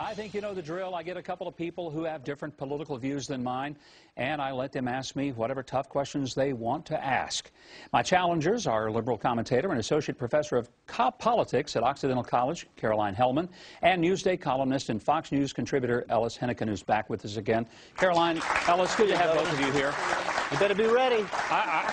I think you know the drill. I get a couple of people who have different political views than mine, and I let them ask me whatever tough questions they want to ask. My challengers are liberal commentator and associate professor of politics at Occidental College, Caroline Heldman, and Newsday columnist and Fox News contributor Ellis Henican, who's back with us again. Caroline, Ellis, good to have both of you here. You better be ready.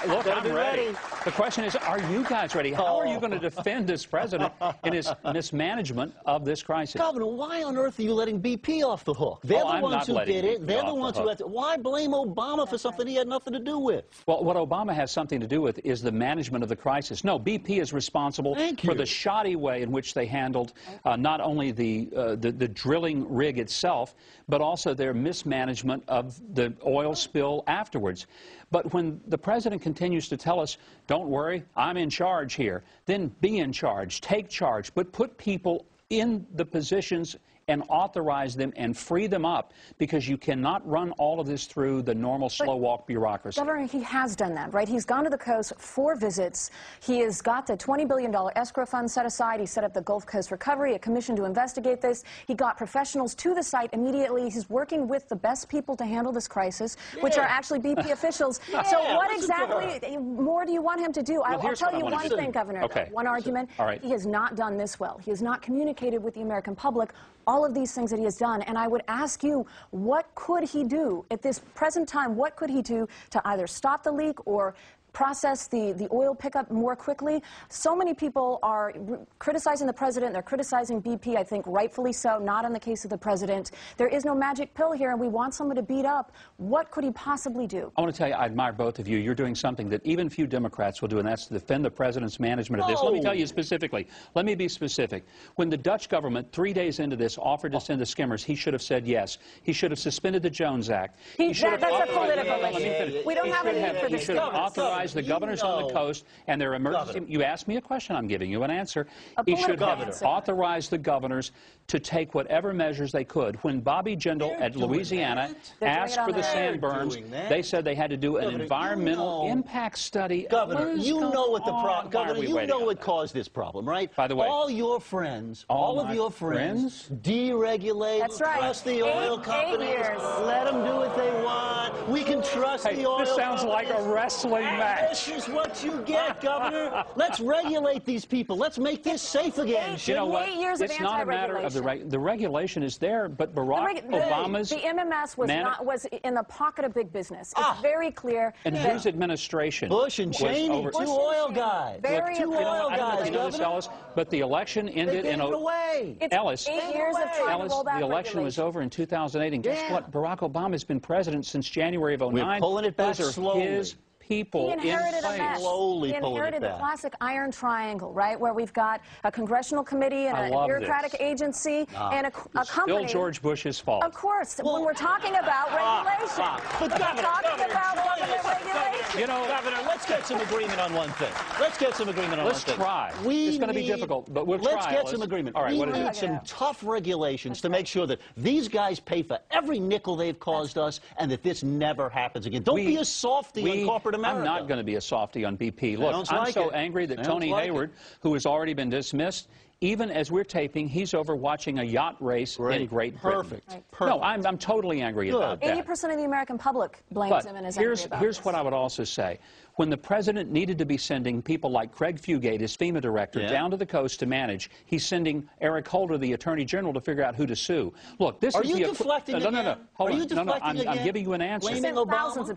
Look, I'm ready. The question is, are you guys ready? How are you going to defend this president in his mismanagement of this crisis? Governor, why on earth are you letting BP off the hook? They're the ones who did it. They're the ones who had to. Why blame Obama for something he had nothing to do with? Well, what Obama has something to do with is the management of the crisis. No, BP is responsible for the shoddy way in which they handled not only the drilling rig itself, but also their mismanagement of the oil spill afterwards. But when the president continues to tell us, don't worry, I'm in charge here, then be in charge, take charge, but put people in the positions and authorize them and free them up, because you cannot run all of this through the normal slow walk bureaucracy. Governor, he has done that, right? He's gone to the coast 4 visits. He has got the $20 billion escrow fund set aside. He set up the Gulf Coast Recovery, a commission to investigate this. He got professionals to the site immediately. He's working with the best people to handle this crisis, which are actually BP officials. So what exactly more do you want him to do? Well, I'll tell you one thing, Governor. Okay. One argument. All right. He has not done this well. He has not communicated with the American public all of these things that he has done, and I would ask you, what could he do at this present time? What could he do to either stop the leak or process the oil pickup more quickly? So many people are criticizing the president. They're criticizing BP, I think rightfully so, not in the case of the president. There is no magic pill here, and we want someone to beat up. What could he possibly do? I want to tell you, I admire both of you. You're doing something that even few Democrats will do, and that's to defend the president's management of this. Let me tell you specifically. Let me be specific. When the Dutch government, 3 days into this, offered to send the skimmers, he should have said yes. He should have suspended the Jones Act. That's a political issue. We don't have a need for this. He should have authorized the governors on the coast and their emergency. You asked me a question, I'm giving you an answer. He should have authorized the governors to take whatever measures they could. When Bobby Jindal at Louisiana asked for the sand burns, they said they had to do an environmental impact study. Governor, you know what the problem. Governor, you know what caused this problem, right? By the way, all your friends, all of your friends, deregulate. That's right. Trust the oil companies. Let them do what they want. We can trust the oil companies. This sounds like a wrestling match. This is what you get, Governor. Let's regulate these people. Let's make this safe again. You know what? 8 years of it's not a matter of the regulation is there, but Barack Obama's the MMS was in the pocket of big business. It's very clear. And whose administration? Bush and Cheney, two oil guys. Two oil guys, I don't know if you know this, Ellis, but the election ended in Ellis. 8 years of trying to roll back the election was over in 2008, and guess what? Barack Obama has been president since January of 2009. We're pulling it back slowly. His people he inherited a mess. Slowly he inherited the classic iron triangle, right, where we've got a congressional committee and a bureaucratic agency and a company. Still George Bush's fault. Of course, when we're talking about regulation. But Governor, talking about government regulation. You know, Governor, let's get some agreement on one thing. Let's get some agreement on one thing. Let's try. It's going to be difficult, but we'll try. Let's get some agreement. All right, we need some tough regulations to make sure that these guys pay for every nickel they've caused us and that this never happens again. Don't be a softy on corporate America. I'm not going to be a softy on BP. Look, I'm so angry that Tony Hayward, who has already been dismissed, even as we're taping, he's over watching a yacht race in Great Britain. Perfect. No, I'm totally angry about that. 80% of the American public blames him and is angry about here's what I would also say. When the president needed to be sending people like Craig Fugate, his FEMA director, down to the coast to manage, he's sending Eric Holder, the Attorney General, to figure out who to sue. Look, this is the... Are you deflecting again? No. Hold on. I'm giving you an answer.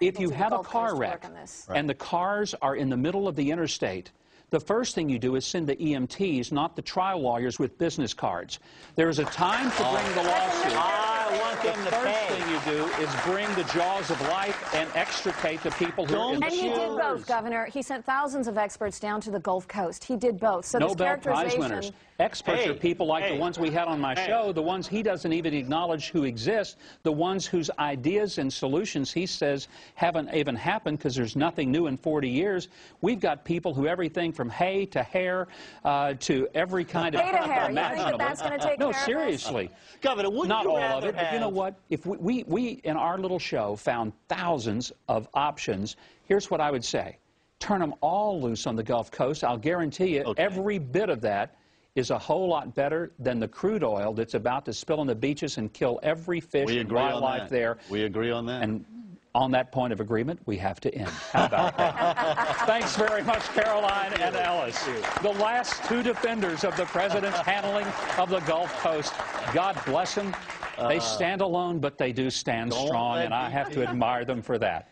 If you have a car wreck and the cars are in the middle of the interstate, the first thing you do is send the EMTs, not the trial lawyers with business cards. There's a time to bring the lawsuit. I want them to pay. The first thing you do is bring the jaws of life and extricate the people who are in the And he did both, Governor. He sent thousands of experts down to the Gulf Coast. He did both. So Nobel Prize winners. Experts are people like the ones we had on my show, the ones he doesn't even acknowledge who exist, the ones whose ideas and solutions he says haven't even happened because there's nothing new in 40 years. We've got people who everything from hay to hair to every kind of imaginable. That's going to take no, seriously. Governor, not all of it, but you know what? If we in our little show found thousands of options, here's what I would say. Turn them all loose on the Gulf Coast. I'll guarantee you every bit of that is a whole lot better than the crude oil that's about to spill on the beaches and kill every fish and wildlife there. We agree on that. And on that point of agreement, we have to end. How about that? Thanks very much, Caroline and Ellis. The last two defenders of the president's handling of the Gulf Coast. God bless them. They stand alone, but they do stand strong, and I have to admire them for that.